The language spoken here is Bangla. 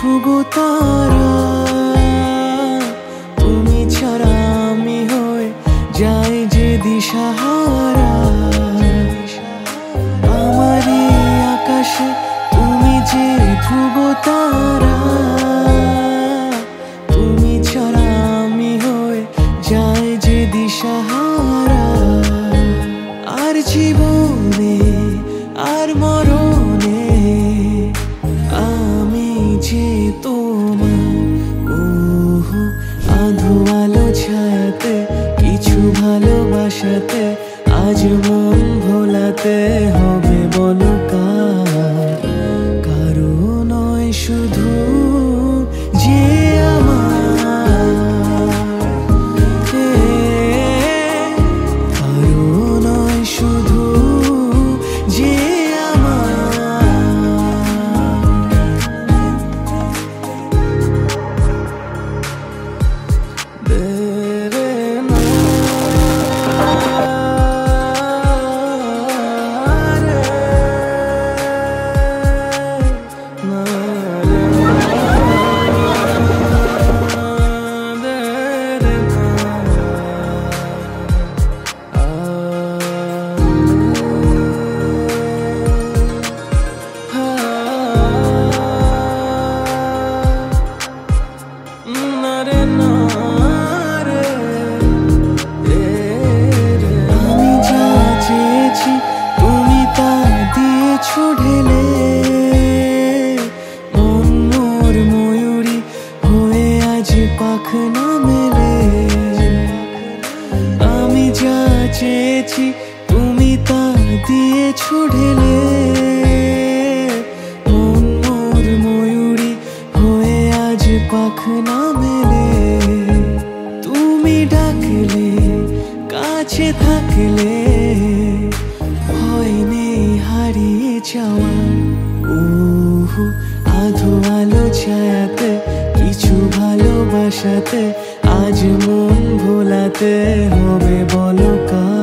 ধ্রুব তারা, তুমি ছাড়া আমি হয়ে যাই যে দিশাহারা। আমারই আকাশে তুমি যে ধ্রুব তারা, তুমি ছাড়া আমি হয়ে যাই যে দিশাহারা। আর জীবনে আর মরণে আমি যে তোমার। ওহো আধো আলো ছায়াতে কিছু ভালোবাসাতে আজ মন ভোলাতে হবে বলো কার? কারো নয় শুধু যে আমার, কারো নয় শুধু যে ঢেলে মন মোর ময়ূরী হয়ে আজ পাখনা মেলে। আমি যা চেয়েছি তুমি তা দিয়েছো ঢেলে, মন মোর ময়ূরী হয়ে আজ পাখনা মেলে। তুমি ডাকলে কাছে থাকলে ভয় নেই হারিয়ে যাওয়ার। ওহো আধো আলো ছায়াতে কিছু ভালোবাসাতে আজ মন ভোলাতে হবে বলো কার?